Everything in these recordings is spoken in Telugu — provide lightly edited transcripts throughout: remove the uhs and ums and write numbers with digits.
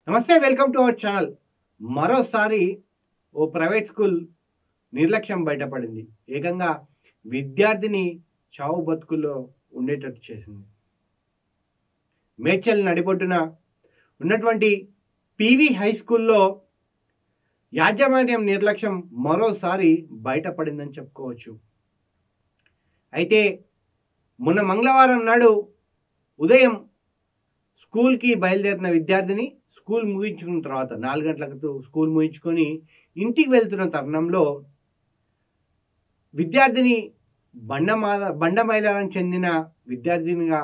నమస్తే, వెల్కమ్ టు అవర్ ఛానల్. మరోసారి ఓ ప్రైవేట్ స్కూల్ నిర్లక్ష్యం బయటపడింది. ఏకంగా విద్యార్థిని చావు బతుకుల్లో ఉండేటట్టు చేసింది. మేడ్చల్ నడిబొడ్డున ఉన్నటువంటి పివి హై స్కూల్లో యాజమాన్యం నిర్లక్ష్యం మరోసారి బయటపడిందని చెప్పుకోవచ్చు. అయితే మొన్న మంగళవారం నాడు ఉదయం స్కూల్కి బయలుదేరిన విద్యార్థిని స్కూల్ ముగించుకున్న తర్వాత 4 గంటలకు స్కూల్ ముగించుకొని ఇంటికి వెళ్తున్న తరుణంలో విద్యార్థిని బండమైలారం చెందిన విద్యార్థినిగా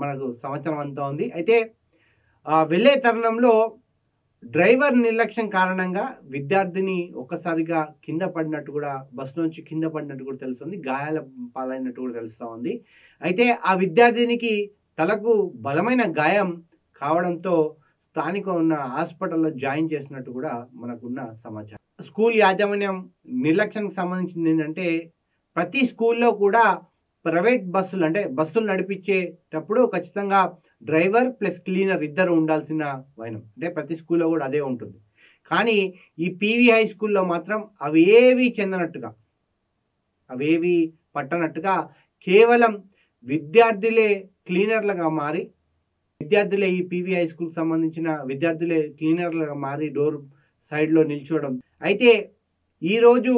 మనకు సంవత్సరం అంతా ఉంది. అయితే వెళ్ళే తరుణంలో డ్రైవర్ నిర్లక్ష్యం కారణంగా విద్యార్థిని ఒక్కసారిగా కింద పడినట్టు కూడా, బస్ నుంచి కింద పడినట్టు కూడా తెలుస్తుంది. గాయాల పాలైనట్టు కూడా తెలుస్తూ ఉంది. అయితే ఆ విద్యార్థినికి తలకు బలమైన గాయం కావడంతో స్థానిక ఉన్న హాస్పిటల్లో జాయిన్ చేసినట్టు కూడా మనకున్న సమాచారం. స్కూల్ యాజమాన్యం నిర్లక్ష్యానికి సంబంధించింది ఏంటంటే, ప్రతి స్కూల్లో కూడా ప్రైవేట్ బస్సులు అంటే బస్సులు నడిపించేటప్పుడు ఖచ్చితంగా డ్రైవర్ ప్లస్ క్లీనర్ ఇద్దరు ఉండాల్సిన వైనం. అంటే ప్రతి స్కూల్లో కూడా అదే ఉంటుంది. కానీ ఈ పివి హై స్కూల్లో మాత్రం అవేవి పట్టనట్టుగా కేవలం విద్యార్థులే క్లీనర్లుగా మారి, విద్యార్థులే ఈ పివి హై స్కూల్కి సంబంధించిన విద్యార్థులే క్లీనర్లుగా మారి డోర్ సైడ్లో నిల్చోవడం. అయితే ఈరోజు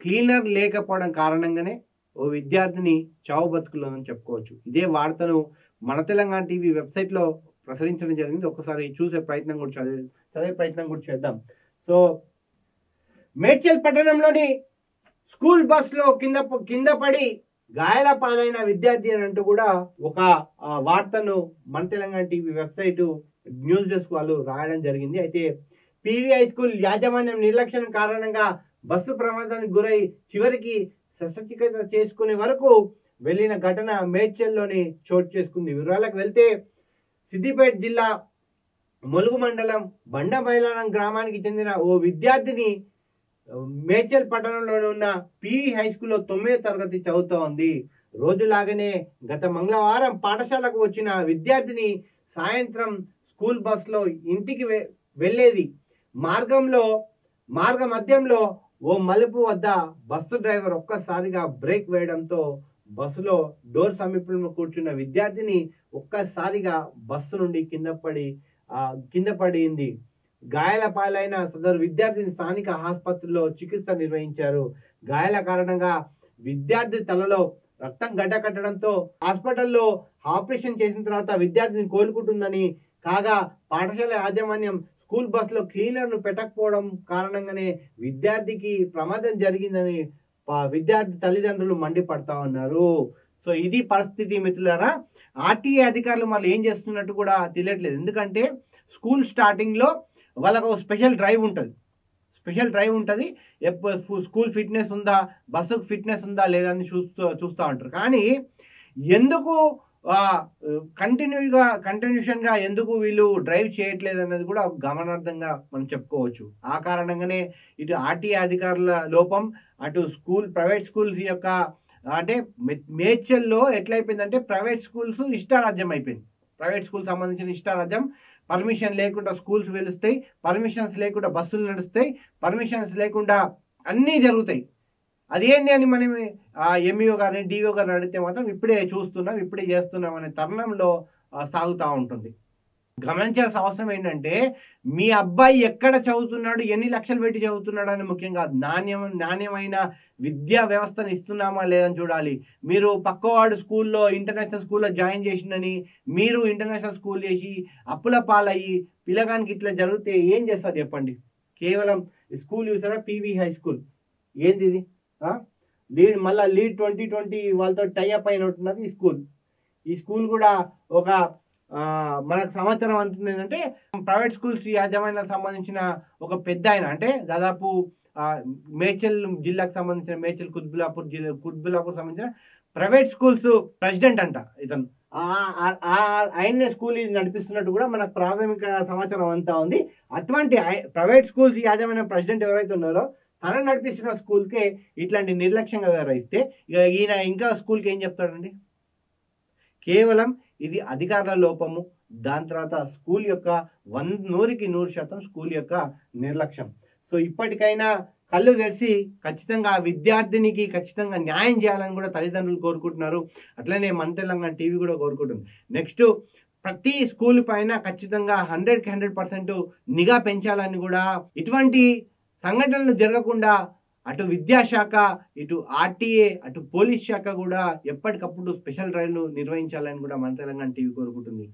క్లీనర్ లేకపోవడం కారణంగానే ఓ విద్యార్థిని చావు బతుకులోనని చెప్పుకోవచ్చు. ఇదే వార్తను మన తెలంగాణ టీవీ వెబ్సైట్లో ప్రసరించడం జరిగింది. ఒకసారి చదివే ప్రయత్నం కూడా చేద్దాం. సో మేడ్చల్ పట్టణంలోని స్కూల్ బస్లో కింద పడి గాయాల పాలైన విద్యార్థి అని అంటూ కూడా ఒక వార్తను మన Telangana TV website news desk వాళ్ళు రాయడం జరిగింది. అయితే పివి హై స్కూల్ యాజమాన్యం నిర్లక్ష్యం కారణంగా బస్సు ప్రమాదానికి గురై చివరికి శస్త్రచికిత్స చేసుకునే వరకు వెళ్ళిన ఘటన మేడ్చల్లోని చోటు చేసుకుంది. వివరాలకు వెళ్తే సిద్దిపేట జిల్లా ములుగు మండలం బండమైలారం గ్రామానికి చెందిన ఓ విద్యార్థిని మేడ్చల్ పట్టణంలో ఉన్న పివి హై స్కూల్లో 9వ తరగతి చదువుతూ ఉంది. రోజులాగానే గత మంగళవారం పాఠశాలకు వచ్చిన విద్యార్థిని సాయంత్రం స్కూల్ బస్లో ఇంటికి వెళ్ళేది. మార్గ మధ్యంలో ఓ మలుపు వద్ద బస్సు డ్రైవర్ ఒక్కసారిగా బ్రేక్ వేయడంతో బస్సులో డోర్ సమీపంలో కూర్చున్న విద్యార్థిని ఒక్కసారిగా బస్సు నుండి కింద పడింది. గాయాల పాలైన సదరు విద్యార్థిని స్థానిక ఆసుపత్రిలో చికిత్స నిర్వహించారు. గాయాల కారణంగా విద్యార్థి తలలో రక్తం గడ్డకట్టడంతో హాస్పిటల్లో ఆపరేషన్ చేసిన తర్వాత విద్యార్థిని కోలుకుంటుందని కాగా, పాఠశాల యాజమాన్యం స్కూల్ బస్సులో క్లీనర్ను పెట్టకపోవడం కారణంగానే విద్యార్థికి ప్రమాదం జరిగిందని విద్యార్థి తల్లిదండ్రులు మండిపడతా ఉన్నారు. సో ఇది పరిస్థితి మిత్రులారా. ఆర్టీఏ అధికారులు మళ్ళీ ఏం చేస్తున్నట్టు కూడా తెలియట్లేదు. ఎందుకంటే స్కూల్ స్టార్టింగ్లో వాళ్ళకు స్పెషల్ డ్రైవ్ ఉంటుంది. స్కూల్ ఫిట్నెస్ ఉందా, బస్సుకు ఫిట్నెస్ ఉందా లేదా అని చూస్తూ ఉంటారు. కానీ ఎందుకు కంటిన్యూషన్గా ఎందుకు వీళ్ళు డ్రైవ్ చేయట్లేదు అన్నది కూడా గమనార్థంగా మనం చెప్పుకోవచ్చు. ఆ కారణంగానే ఇటు ఆర్టీఏ అధికారుల లోపం, అటు ప్రైవేట్ స్కూల్స్ యొక్క అంటే మేడ్చల్లో ఎట్లయిపోయిందంటే ప్రైవేట్ స్కూల్స్ ఇష్టారాజ్యం అయిపోయింది. ప్రైవేట్ స్కూల్ సంబంధించిన ఇష్టారాజ్యం. పర్మిషన్ లేకుండా స్కూల్స్ వెలుస్తాయి, పర్మిషన్స్ లేకుండా బస్సులు నడుస్తాయి, పర్మిషన్స్ లేకుండా అన్నీ జరుగుతాయి. అదేంటి అని మనం ఎంఈఓ గారిని డిఓ గారిని అడిగితే మాత్రం ఇప్పుడే చేస్తున్నాం అనే తరుణంలో సాగుతూ ఉంటుంది. గమనించాల్సిన అవసరం ఏంటంటే, మీ అబ్బాయి ఎక్కడ చదువుతున్నాడు, ఎన్ని లక్షలు పెట్టి చదువుతున్నాడు అని ముఖ్యం కాదు. నాణ్యమైన విద్యా వ్యవస్థను ఇస్తున్నామా లేదని చూడాలి. మీరు పక్కవాడు స్కూల్లో ఇంటర్నేషనల్ స్కూల్లో జాయిన్ చేసిందని మీరు ఇంటర్నేషనల్ స్కూల్ చేసి అప్పుల పాలయ్యి పిల్లగానికి ఇట్లా జరిగితే ఏం చేస్తారు చెప్పండి. కేవలం స్కూల్ చూసారా, పివి హై స్కూల్ ఏంది ఇది? లీడ్ 2020 వాళ్ళతో టైఅప్ అయినట్టున్నది ఈ స్కూల్ కూడా ఒక మనకు సమాచారం అంటుంది ఏంటంటే, ప్రైవేట్ స్కూల్స్ యాజమాన్యానికి సంబంధించిన ఒక పెద్ద ఆయన, అంటే దాదాపు మేడ్చల్ జిల్లాకు సంబంధించిన మేడ్చల్ కుత్బులాపూర్ సంబంధించిన ప్రైవేట్ స్కూల్స్ ప్రెసిడెంట్ అంట ఇతను. ఆయన్నే స్కూల్ నడిపిస్తున్నట్టు కూడా మనకు ప్రాథమిక సమాచారం అంతా ఉంది. అటువంటి ప్రైవేట్ స్కూల్స్ యాజమాన్య ప్రెసిడెంట్ ఎవరైతే ఉన్నారో తన నడిపిస్తున్న స్కూల్కే ఇట్లాంటి నిర్లక్ష్యంగా వ్యవహరిస్తే ఈయన ఇంకా స్కూల్కి ఏం చెప్తాడండి? కేవలం ఇది అధికారుల లోపము, దాని తర్వాత స్కూల్ యొక్క 100కి 100% స్కూల్ యొక్క నిర్లక్ష్యం. సో ఇప్పటికైనా కళ్ళు తెరిచి ఖచ్చితంగా ఆ విద్యార్థినికి ఖచ్చితంగా న్యాయం చేయాలని కూడా తల్లిదండ్రులు కోరుకుంటున్నారు. అట్లనే మన తెలంగాణ టీవీ కూడా కోరుకుంటుంది. నెక్స్ట్ ప్రతి స్కూల్ పైన ఖచ్చితంగా 100కి 100% నిఘా పెంచాలని కూడా, ఇటువంటి సంఘటనలు జరగకుండా అటు విద్యాశాఖ, ఇటు ఆర్టీఏ, అటు పోలీస్ శాఖ కూడా ఎప్పటికప్పుడు స్పెషల్ డ్రైవ్లు నిర్వహించాలని కూడా మన తెలంగాణ టీవీ కోరుకుంటుంది.